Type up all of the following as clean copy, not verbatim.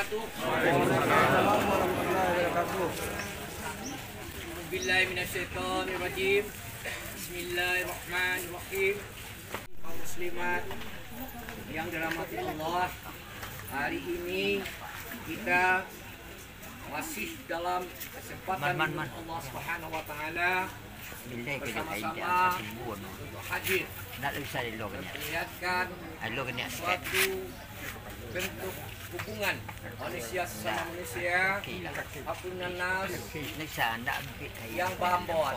wabarakatuh. Bismillahirrahmanirrahim. Bismillahirrahmanirrahim. Kaum muslimat yang dirahmati Allah, hari ini kita masih dalam kesempatan Allah Subhanahu wa taala bersama-sama hadir memperlihatkan suatu bentuk hubungan manusia sesama manusia, hapunan nas yang bambot.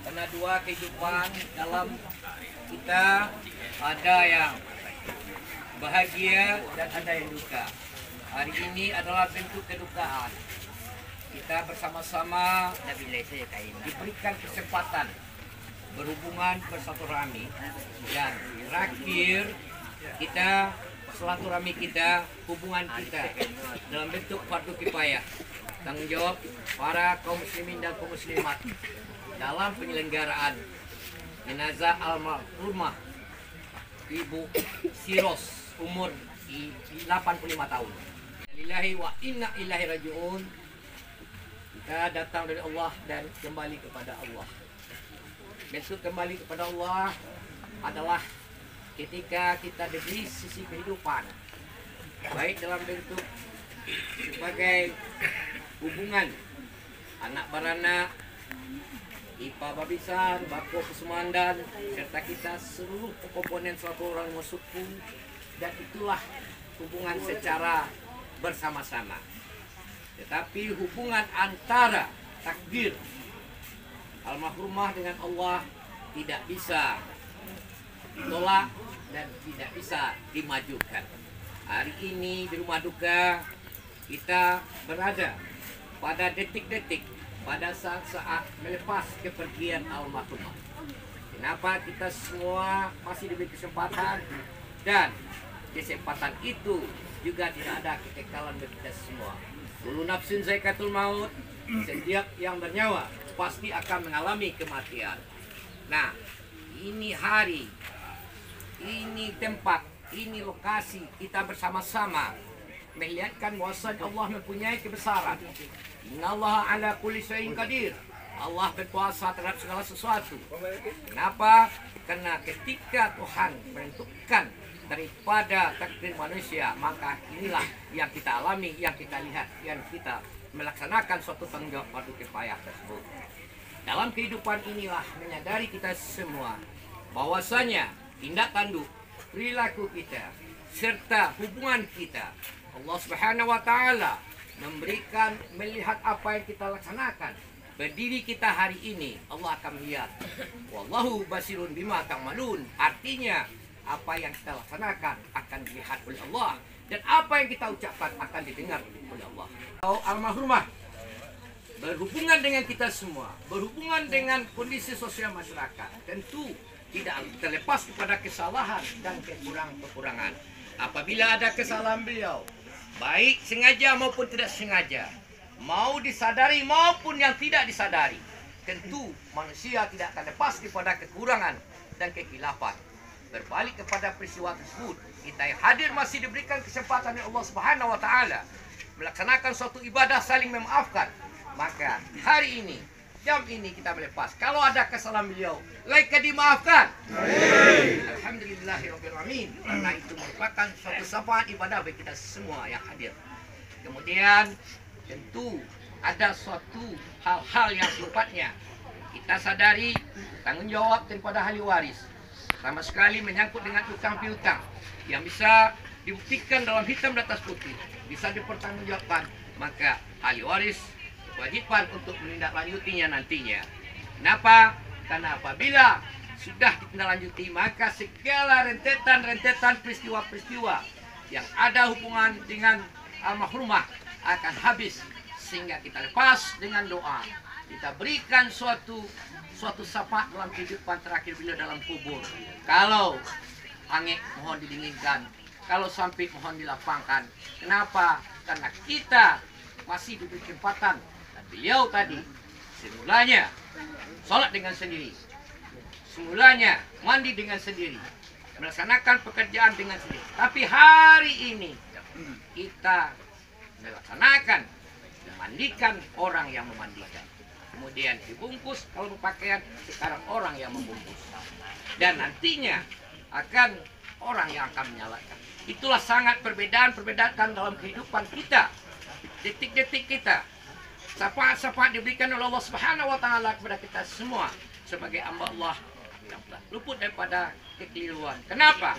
Karena dua kehidupan dalam kita, ada yang bahagia dan ada yang duka. Hari ini adalah bentuk kedukaan. Kita bersama-sama diberikan kesempatan berhubungan bersilaturahmi, dan terakhir kita silaturahmi kita, hubungan kita dalam bentuk fardu kifayah, tanggung jawab para kaum muslimin dan kaum muslimat dalam penyelenggaraan jenazah almarhumah Ibu Siros umur 85 tahun. Lillahi wa inna ilaihi rajiun. Kita datang dari Allah dan kembali kepada Allah. Besok kembali kepada Allah adalah ketika kita diberi sisi kehidupan, baik dalam bentuk sebagai hubungan anak beranak, ipa babisan, bako kesumandan, serta kita seluruh komponen suatu orang suku, dan itulah hubungan secara bersama-sama. Tetapi hubungan antara takdir almarhumah dengan Allah tidak bisa ditolak dan tidak bisa dimajukan. Hari ini di rumah duka kita berada pada detik-detik, pada saat-saat melepas kepergian almarhumah. Kenapa kita semua masih diberi kesempatan, dan kesempatan itu juga tidak ada kekekalan bagi kita semua. Kullu nafsin zaikatul maut, setiap yang bernyawa pasti akan mengalami kematian. Nah, ini hari, ini tempat, ini lokasi kita bersama-sama melihatkan bahwa Allah mempunyai kebesaran. Innallaha ala kulli syai'in qadir. Allah berkuasa terhadap segala sesuatu. Kenapa? Karena ketika Tuhan menentukan daripada takdir manusia, maka inilah yang kita alami, yang kita lihat, yang kita melaksanakan suatu tanggung jawab fardu kifayah tersebut. Dalam kehidupan inilah menyadari kita semua bahwasanya tindak tanduk, perilaku kita, serta hubungan kita, Allah Subhanahu wa taala memberikan melihat apa yang kita laksanakan. Berdiri kita hari ini, Allah akan melihat. Wallahu basirun bima ta'malun. Artinya apa yang kita laksanakan akan dilihat oleh Allah, dan apa yang kita ucapkan akan didengar oleh Allah. Almarhumah berhubungan dengan kita semua, berhubungan dengan kondisi sosial masyarakat, tentu tidak terlepas kepada kesalahan dan kekurangan. Apabila ada kesalahan beliau, baik sengaja maupun tidak sengaja, mau disadari maupun yang tidak disadari, tentu manusia tidak akan lepas kepada kekurangan dan kekhilafan. Berbalik kepada peristiwa tersebut, kita yang hadir masih diberikan kesempatan oleh Allah Subhanahu wa taala melaksanakan suatu ibadah saling memaafkan. Maka hari ini, jam ini kita melepas. Kalau ada kesalahan beliau, layak dimaafkan. Alhamdulillahirabbil alamin. Karena itu merupakan suatu syafaat ibadah bagi kita semua yang hadir. Kemudian tentu ada suatu hal-hal yang sifatnya kita sadari tanggung jawab daripada ahli waris. Sama sekali menyangkut dengan utang piutang yang bisa dibuktikan dalam hitam di atas putih, bisa dipertanggungjawabkan, maka ahli waris kewajiban untuk menindaklanjutinya nantinya. Kenapa? Karena apabila sudah ditindaklanjuti, maka segala rentetan peristiwa-peristiwa yang ada hubungan dengan almarhumah akan habis, sehingga kita lepas dengan doa. Kita berikan suatu syafaat dalam kehidupan terakhir beliau dalam kubur. Kalau angin mohon didinginkan, kalau sampai mohon dilapangkan. Kenapa? Karena kita masih diberi kesempatan. Dan beliau tadi semulanya sholat dengan sendiri, semulanya mandi dengan sendiri, melaksanakan pekerjaan dengan sendiri. Tapi hari ini kita melaksanakan memandikan orang yang memandikan. Kemudian dibungkus kalau berpakaian, sekarang orang yang membungkus. Dan nantinya akan orang yang akan menyalakan. Itulah sangat perbedaan dalam kehidupan kita. Detik-detik kita. Syafaat-syafaat diberikan oleh Allah Subhanahu wa taala kepada kita semua sebagai hamba Allah yang telah luput daripada kekeliruan. Kenapa?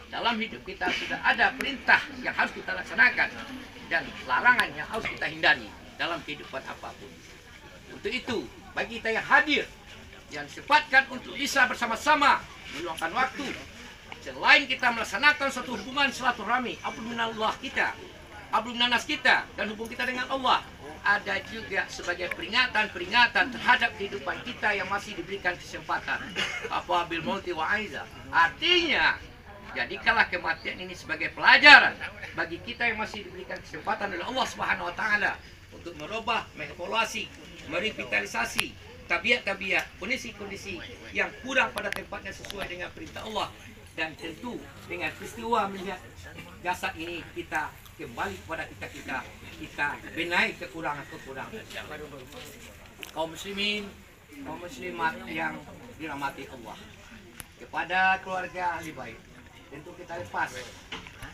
Dalam hidup kita sudah ada perintah yang harus kita laksanakan dan larangan yang harus kita hindari dalam kehidupan apapun. Untuk itu, bagi kita yang hadir, yang disempatkan untuk bisa bersama-sama meluangkan waktu, selain kita melaksanakan suatu hubungan silaturahmi, abdul minallah kita, abdul minanas kita, dan hubung kita dengan Allah, ada juga sebagai peringatan terhadap kehidupan kita yang masih diberikan kesempatan. Apa bil mauti wa aiza. Artinya, jadikanlah kematian ini sebagai pelajaran bagi kita yang masih diberikan kesempatan oleh Allah Subhanahu wa taala untuk merubah, mengevaluasi, merevitalisasi tabiat-tabiat, kondisi-kondisi yang kurang pada tempatnya sesuai dengan perintah Allah. Dan tentu dengan peristiwa melihat jasad ini kita kembali kepada kita benahi kekurangan-kekurangan. Kaum muslimin, kaum muslimat yang dirahmati Allah, kepada keluarga ahli bait, tentu kita lepas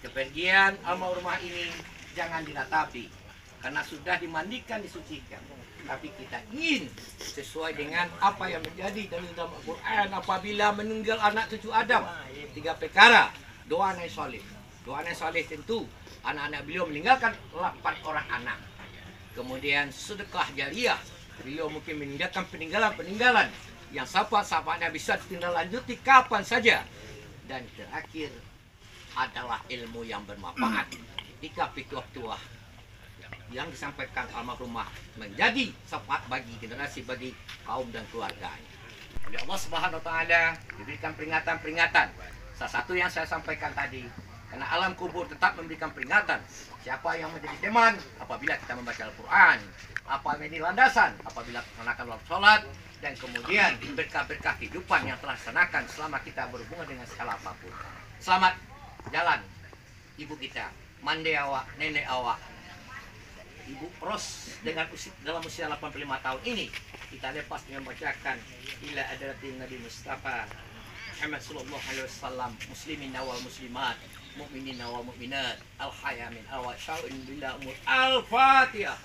kepergian almarhumah ini jangan diratapi karena sudah dimandikan, disucikan. Tapi kita ingin sesuai dengan apa yang menjadi dalil dalam Al-Quran apabila meninggal anak cucu Adam, 3 perkara. Doa anak soleh. Doa anak soleh tentu anak-anak beliau meninggalkan 8 orang anak. Kemudian sedekah jariah. Beliau mungkin meninggalkan peninggalan yang sahabat-sahabatnya bisa ditindaklanjuti kapan saja. Dan terakhir adalah ilmu yang bermanfaat ketika tua yang disampaikan almarhumah menjadi syafaat bagi generasi, bagi kaum dan keluarganya. Oleh Allah Subhanahu wa taala diberikan peringatan-peringatan. Salah satu yang saya sampaikan tadi, karena alam kubur tetap memberikan peringatan. Siapa yang menjadi teman apabila kita membaca Al-Quran, apa yang menjadi landasan apabila melaksanakan sholat, dan kemudian berkah-berkah kehidupan yang telah dilaksanakan selama kita berhubungan dengan segala apapun. Selamat jalan ibu kita, mande awak, nenek awak, Ibu Ros dalam usia 85 tahun ini kita lepas dengan membacakan ila adratin Nabi Mustafa Muhammad sallallahu alaihi wasallam, muslimin wal muslimat, mukminin wal mukminat, al haya min awal sya'in billah umur. Al-Fatihah.